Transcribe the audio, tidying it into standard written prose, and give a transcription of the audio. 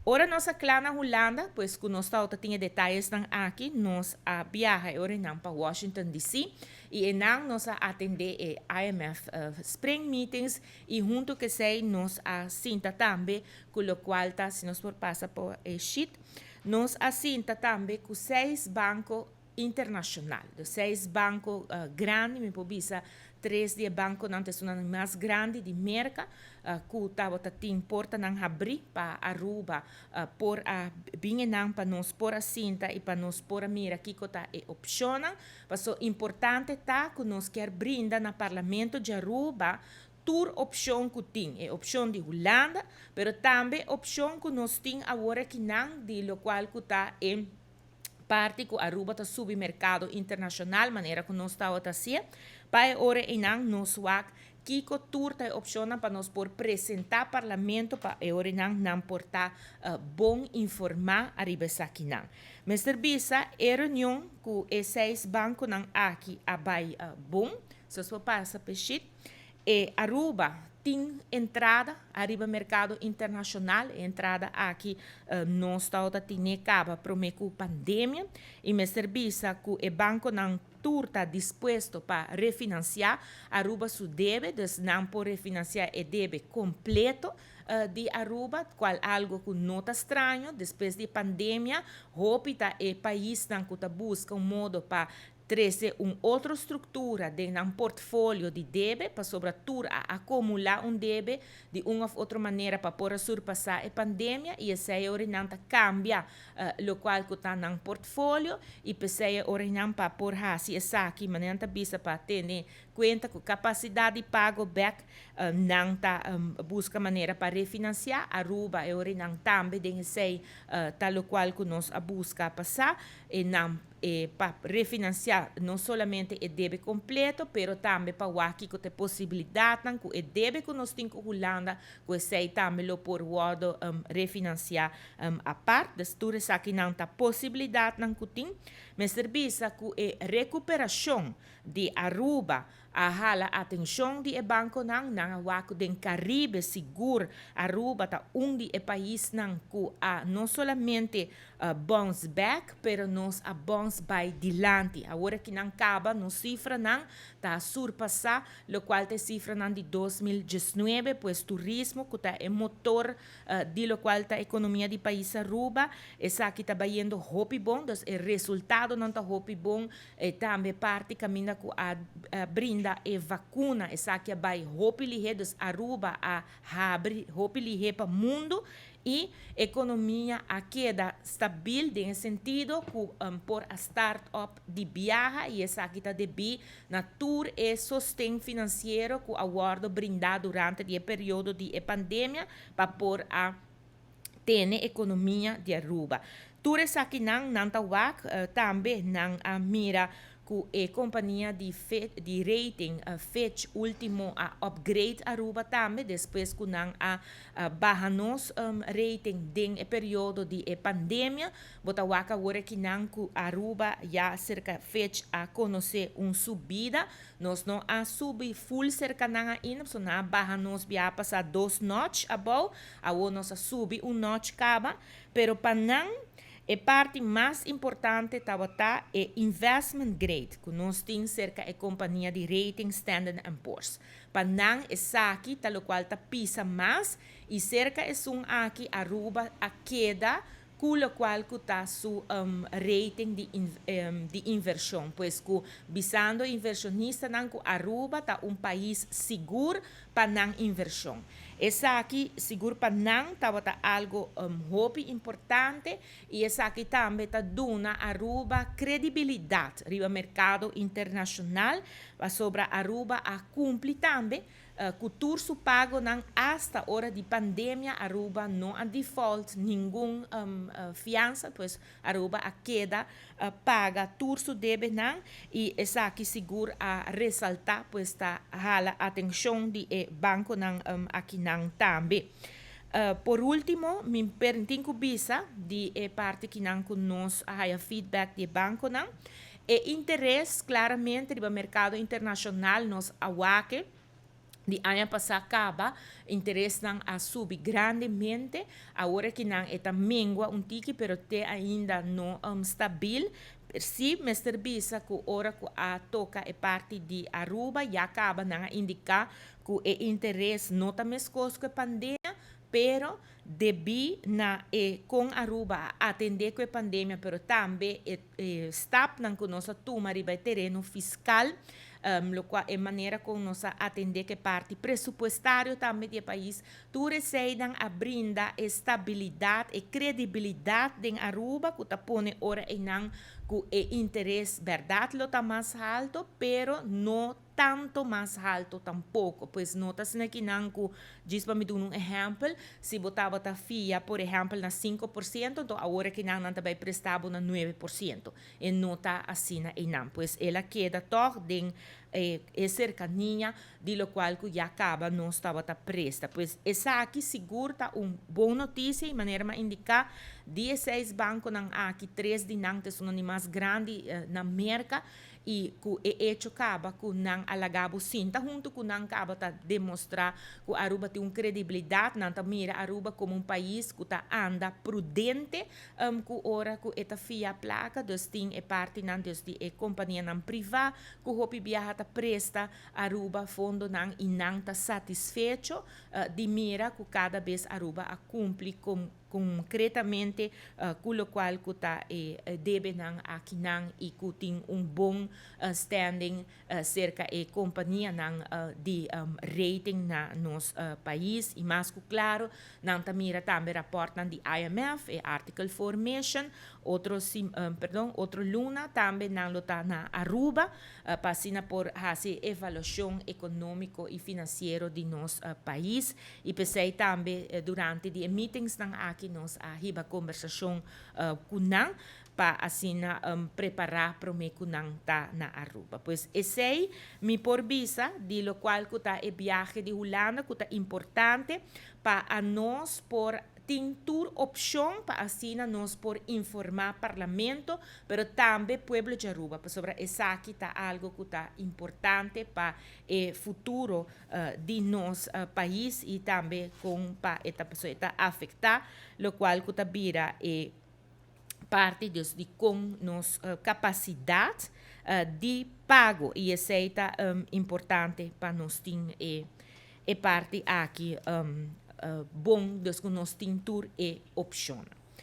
Ora nossa clã Holanda, pois que nós estamos tinha detalhes não aqui, nós a viaja ora não para Washington DC e não nós a atender IMF Spring Meetings e junto que sei nós a cinta também, com o qual tá se nós por passa por sheet, nós a cinta também com 6 bancos internacional, de 6 bancos grandes, me pobisa 3 de banco não são mais grande de merca, que estava te importa não abrir para Aruba, por a binha não para nós por a cinta e para nós por a mira que está é opciona, mas o importante tá que nós quer brinda na parlamento de Aruba tur opção que tem, é opção de Holanda, pero também opção que nós tem agora que não de lo qual que está em parte que Aruba está supermercado internacional, maneira que nós estamos a fazer, para ora e não nos wak que turta opção para nós por apresentar parlamento para ora não portar bom informar a riba aqui não. Mr. Bisa, a reunião com os 6 bancos não aqui abai bom, se você passa peixit, e Aruba tem entrada arriba mercado internacional, entrada aqui nós estamos tendo caba prometo pandemia e me serviça que o banco não está disposto para refinanciar Aruba su debe, dus não por refinanciar e debe completo de Aruba, qual algo que não está estranho, depois de pandemia, hopita e país não que busca modo para trazer uma outra estrutura de um portfólio de débito para sobretudo acumular débito de uma ou outra maneira para poder surpassar a pandemia e essa é a cambia o qual está no portfólio e essa é a para por se essa aqui maneira bisa para ter conta com capacidade de pago back não tá busca maneira para refinanciar Aruba é não também de sei tal qual que nós busca passar e não para refinanciar não somente o débito completo, pero também para o aqui que tem possibilidade que o débito que nós temos com Holanda, que sei também lo por wado refinanciar a parte, das tudo aqui não tem possibilidade não que tem, mas serviço que a recuperação de Aruba a hala atenção de banco não waku den Caribe seguro Aruba tá de país que não somente bounce back, pero nos a bounce by dilante. Agora que não acaba, nos cifra não tá surpassar, lo qual te cifra não de 2019, pues turismo que tá é motor de lo qual tá economia de país Aruba, essa que tá bayendo hopi bom, dus o resultado não tá hopi bom, e também parte caminha com a brinda e vacuna, essa que vai hopi lihe, dus Aruba a abrir hopi lihe para mundo e economia a queda stabil em sentido que por a startup de viaja e essa aqui está de bi na tour e sostém financeiro que o aguardo brindado durante o período de pandemia para por a ter economia de Aruba. Tour essa aqui não tawak também não a mira que a companhia de rating Fitch último a upgrade Aruba também, depois que não a barra nos rating em período de pandemia, bota waka agora que não que Aruba já cerca Fitch a conhecer subida, nós não a subir full cerca não ainda, so na barra nos via passar 2 notch above, a nós a subir notch caba, pero para não a parte mais importante é investment grade, que nós temos cerca de companhia de rating Standard & Poor's. Para não essa aqui, tal qual pisa mais, e cerca de aqui Aruba a queda, com o qual está su rating de inversão, pois que visando inversionista não que Aruba está país seguro para não inversão. Essa aqui seguro para não tá algo hobby importante e essa aqui também está dando Aruba credibilidade no mercado internacional, sobre Aruba a cumprir também cultura su pago não hasta hora de pandemia Aruba não a default nenhum fiança, pois Aruba a queda paga turso debe não e essa aqui seguro a ressaltar, pois está hala atenção de banco não aqui não também. Por último, me pergunto bisa de parte que não conosco a feedback de banco não e interesse claramente no mercado internacional nos awaque de ano passado acaba, interesse não a subir grandemente, agora que não está mengua um tique, pero te ainda não stabil. Se Mr. Bisa que ora que a toca é parte de Aruba, já acaba não indicar que o interesse não está mesmo com a pandemia, pero debi na com Aruba atender com a pandemia, pero também stop não que nós toma riba terreno fiscal, lo qual é maneira como nós atender que parte pressupostário também do país, tu recebem a brinda estabilidade e credibilidade em Aruba, que ta pone ora em não que o interesse verdade lo tá mais alto, pero não tanto mais alto tampoco, pois notas na que não que diz para me dar um exemplo, se botava a FIA, por exemplo, na 5%, então agora que não também prestava na 9%, e nota assim na não, pois ela queda toch den cercania, de lo qual que já acaba não estava a presta, pois essa aqui segura boa notícia, e maneira de indicar 16 bancos não aqui 3 de não são os mais grandes na América, e que é hecho acaba que não alagabo sinta junto com não acaba tá demonstrar que Aruba tem uma credibilidade, não tá mira Aruba como um país que tá anda prudente, que ora que eta fia placa, dus tem é parte não dus de companhia não privada, que hopi viaja tá presta Aruba fundo não e não tá satisfeito, de mira que cada vez Aruba a cumpre com concretamente com o qual que está deve não aqui não e que tem bom standing cerca e companhia não de rating na nosso país e mais que claro não tamira também rapporto de IMF e Article Formation outro luna também não está na Aruba passina por fazer avaliação econômico e financeiro de nosso país e pensei também durante de meetings não aqui nós a riba conversação kunang para assim preparar para o me kunang tá na Aruba. Pois esse aí me por visa de lo qual que tá viagem de Holanda que tá importante para nós por tem tour opção para assim nós por informar parlamento, pero também pueblo de Aruba, sobre essa aqui tá algo que tá importante para o futuro de nosso país e também com para esta pessoa tá afetar, lo qual que tá vira parte de com nossa capacidade de pago e essa é importante para nós ter parte aqui bom dos que nós temos e opção.